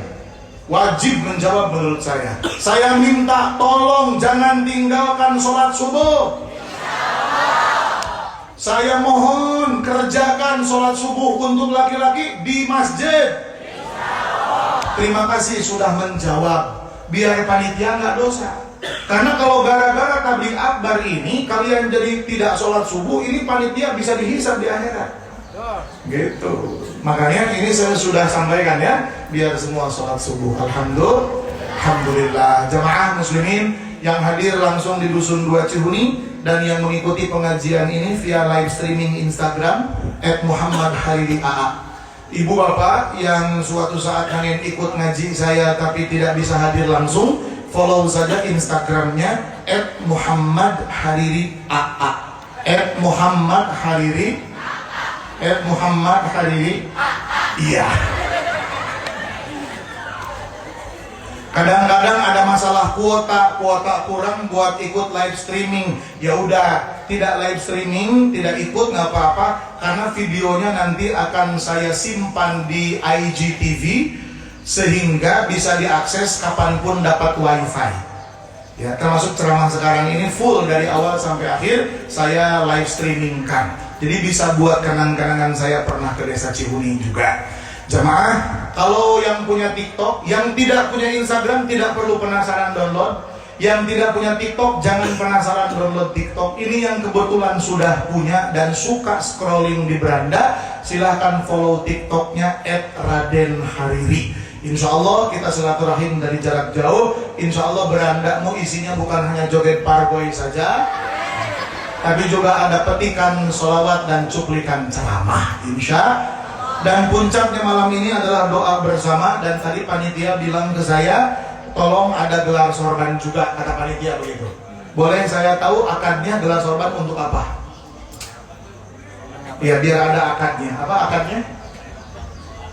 Wajib menjawab menurut saya. Saya minta tolong jangan tinggalkan sholat subuh. Saya mohon kerjakan sholat subuh untuk laki-laki di masjid. Terima kasih sudah menjawab. Biar panitia nggak dosa. Karena kalau gara-gara tabligh akbar ini kalian jadi tidak sholat subuh, ini panitia bisa dihisab di akhirat. Gitu. Makanya ini saya sudah sampaikan ya, biar semua sholat subuh. Alhamdulillah. Jamaah muslimin yang hadir langsung di Dusun 2 Cihuni dan yang mengikuti pengajian ini via live streaming Instagram @muhammadhariri.aa. Ibu bapak yang suatu saat ingin ikut ngaji saya tapi tidak bisa hadir langsung, follow saja Instagramnya @muhammadhariri.aa. @muhammadhariri. Iya. Kadang-kadang ada masalah kuota kurang buat ikut live streaming. Ya udah, tidak live streaming, tidak ikut nggak apa-apa karena videonya nanti akan saya simpan di IGTV sehingga bisa diakses kapanpun dapat wifi. Ya, termasuk ceramah sekarang ini full dari awal sampai akhir saya live streamingkan. Jadi bisa buat kenang-kenangan saya pernah ke Desa Cihuni juga. Jamaah, kalau yang punya TikTok, yang tidak punya Instagram tidak perlu penasaran download. Yang tidak punya TikTok jangan penasaran download TikTok. Ini yang kebetulan sudah punya dan suka scrolling di beranda, silahkan follow TikToknya @radenhariri. Insya Allah kita silaturahim dari jarak jauh. Insya Allah berandamu isinya bukan hanya joget parboy saja, tapi juga ada petikan sholawat dan cuplikan ceramah. Insya. Dan puncaknya malam ini adalah doa bersama. Dan tadi panitia bilang ke saya, tolong ada gelar sorban juga, kata panitia begitu. Boleh saya tahu akadnya gelar sorban untuk apa? Ya biar ada akadnya. Apa akadnya?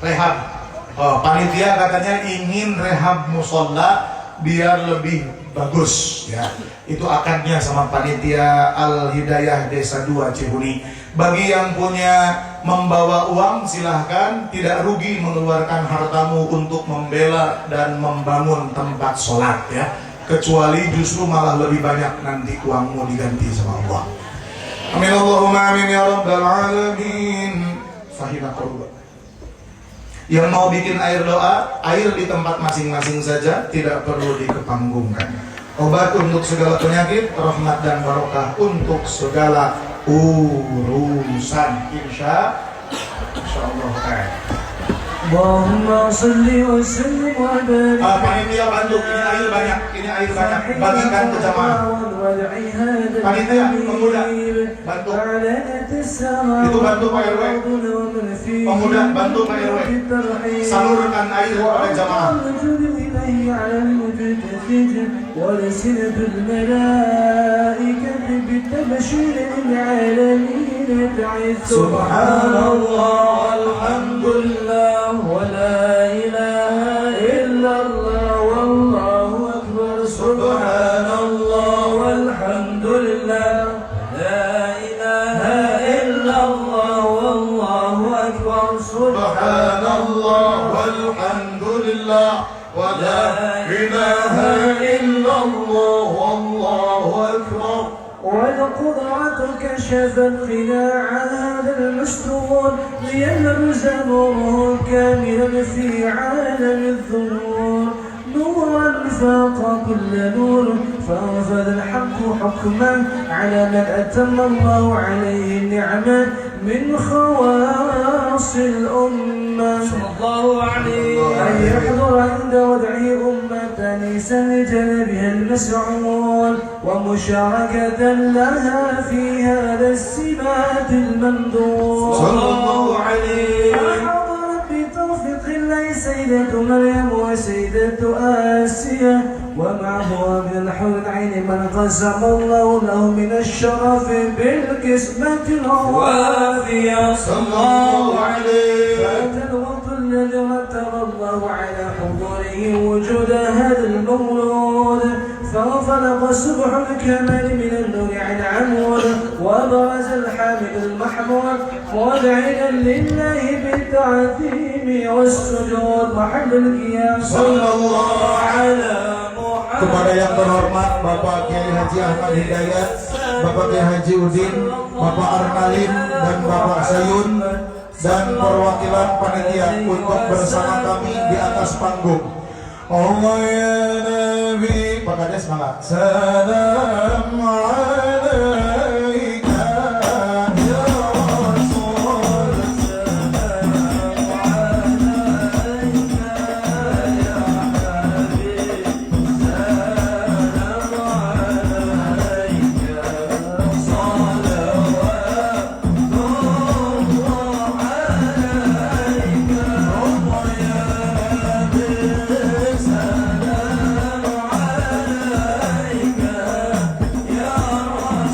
Rehab. Oh, panitia katanya ingin rehab musola biar lebih bagus ya. Itu akadnya sama panitia Al Hidayah Desa 2 Cihuni. Bagi yang punya membawa uang silahkan, tidak rugi mengeluarkan hartamu untuk membela dan membangun tempat sholat ya. Kecuali justru malah lebih banyak nanti uangmu diganti sama Allah. Amin Allahumma amin ya rabbal alamin. Fahimakullah. Yang mau bikin air doa, air di tempat masing-masing saja, tidak perlu dikepanggungkan. Obat untuk segala penyakit, rahmat dan barokah untuk segala urusan. Insya Allah. Allahumma salli wa sallim wa barik. Panitia bantu, ini air banyak, bagikan ke jamaah. Panitia, pemuda, bantu. Itu bantu Pak RW. Pemuda, bantu Pak RW. Salurkan air oleh jamaah. Subhanallah, alhamdulillah, wa la ilaha illallah, wallahu akbar. Subhanallah, walhamdulillah, la ilaha illallah, wallahu akbar. Subhanallah, walhamdulillah, wa la ilaha illallah, wallahu akbar. والقدرة كشفت قناع هذا المستور ليبرز نوره كاملا في عالم الظهور، نورا فاق كل نور، فانفذ الحق حكما على من أتم الله عليه النعمة من خواص الأمة صلى الله عليه أن يحضر عند وضعه أمة نيسان لجنبها المسعود ومشاركة لها في هذا السمات الممدوح صلى الله عليه. حضرت بتوفيق الله سيدة مريم وسيدة آسيا ومعه من الحور العين من قسم الله له من الشرف بالقسمة الوافية صلى الله عليه. فأتى الوقت الذي رتب الله على حضوره وجود هذا المولود فانفلق الصبح الكمال من النور عن عمود وبرز الحامد المحمود مدعيا لله بالتعظيم والسجود محل القيام صلى الله على Kepada yang terhormat Bapak Kiai Haji Ahmad Hidayat, Bapak Kiai Haji Udin, Bapak Arnalin dan Bapak Sayun dan perwakilan panitia untuk bersama kami di atas panggung. Allah ya Nabi, Pak Kades semangat. Salam alaika ya Rasul. يا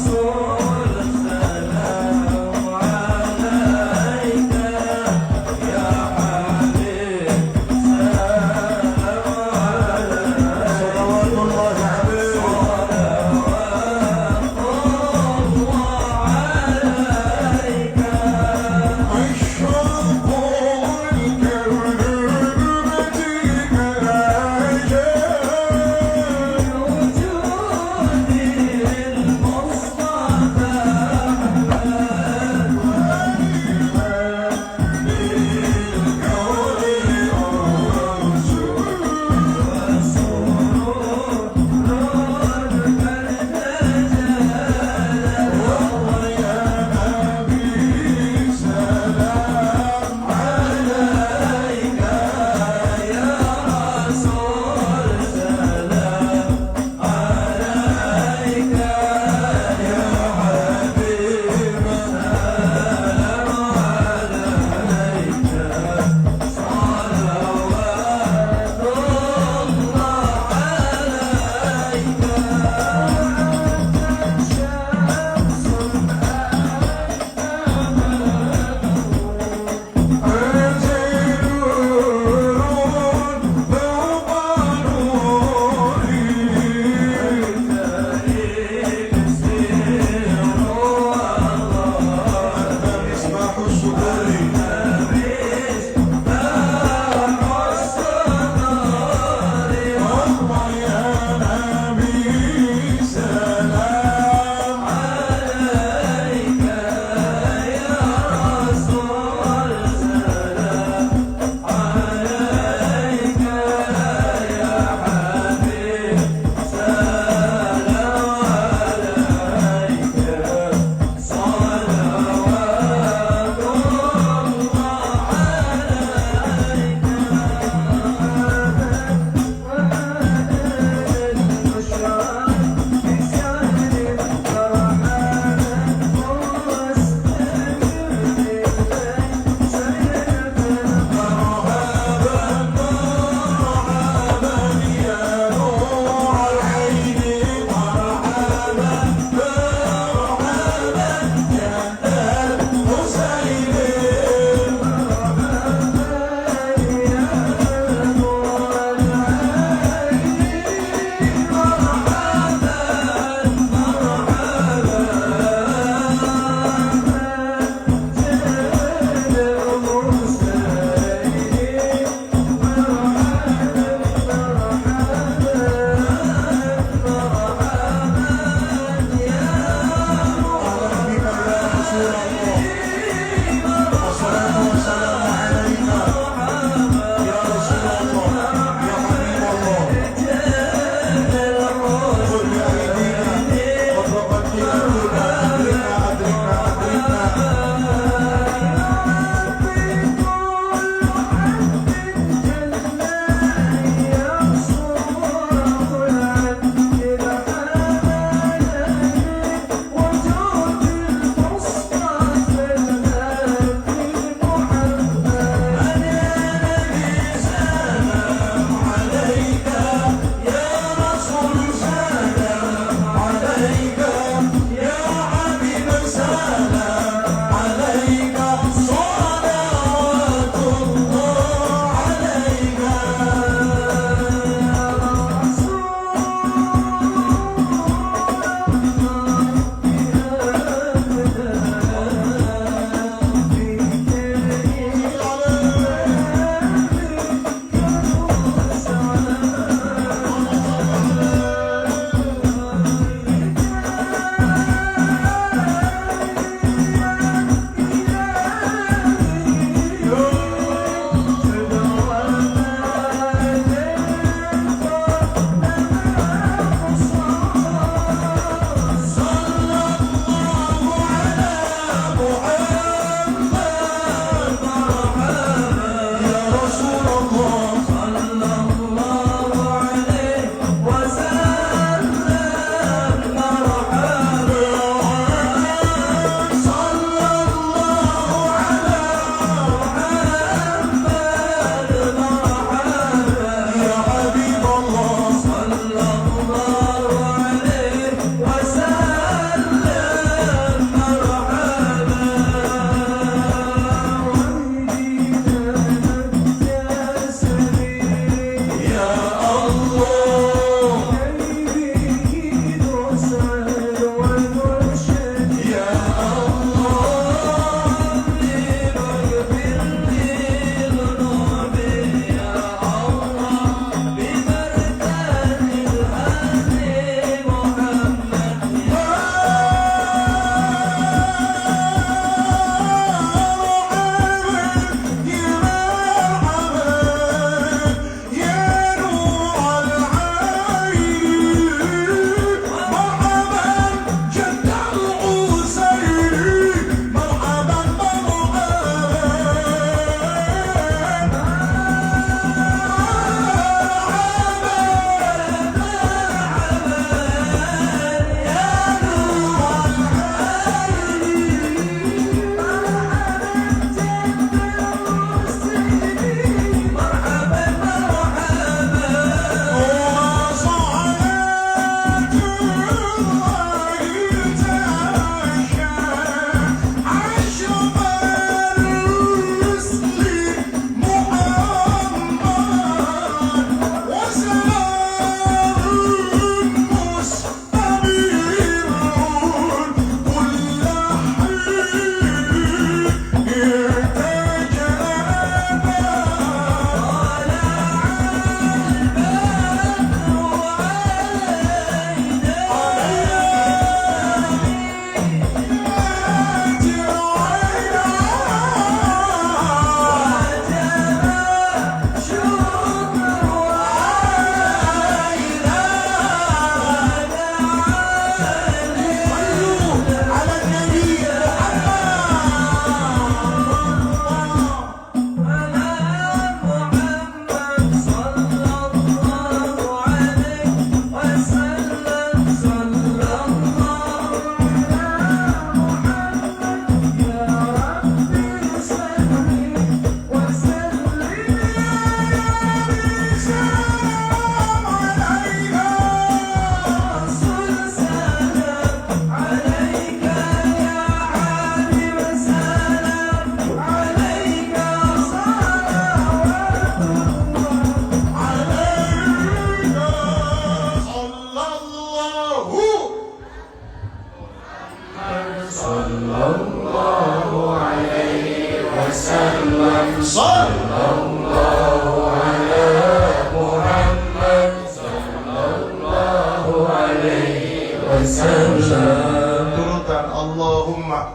Turutan Allahumma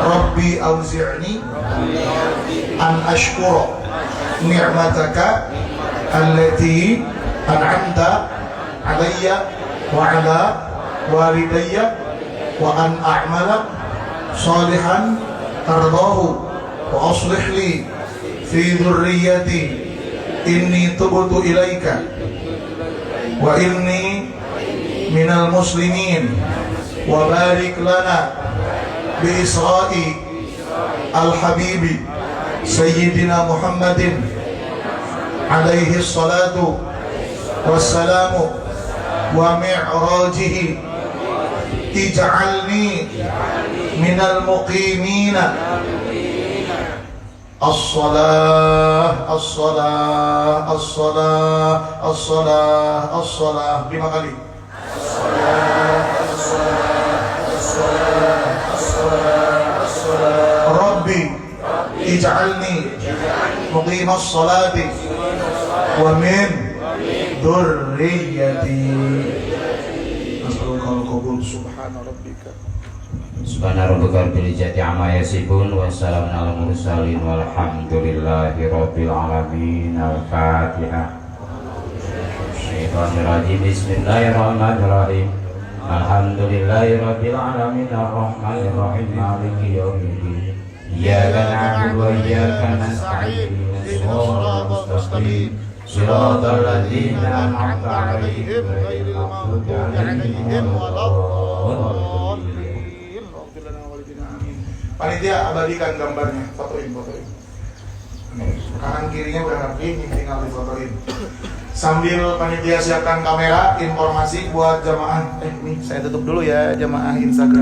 Rabbi auzi'ni an ashkura ni'mataka allati an'amta alayya wa ala walidayya wa an a'mala salihan tardahu wa aslih li fi dhurriyyati inni tubtu ilaika wa inni minal muslimin wa barik lana bi isra'i al-habibi sayyidina Muhammadin alaihi salatu wassalamu wa mi'rajihi ij'alni minal muqimina as-salah as-salah as-salah as-salah as-salah 5 kali. Rabbi ij'alni muqimas salati wa min dhurriyyati. Nas'alukal qabul. Subhana rabbika rabbil izzati amma yasifun wa salamun alal mursalin walhamdulillahi rabbil alamin. Al-Fatihah. Bismillahirrahmanirrahim. Alhamdulillahi rabbil alamin arrahmanir rahim maliki yaumiddin. Iyyaka na'budu wa iyyaka nasta'in. Shiratal mustaqim. Shiratal ladzina an'amta 'alaihim ghairil maghdubi 'alaihim waladdallin. Panitia abadikan gambarnya, fotoin. Kanan kirinya udah rapi, ini tinggal difotoin. Sambil panitia siapkan kamera, informasi buat jamaah. Ini saya tutup dulu ya jamaah Instagram.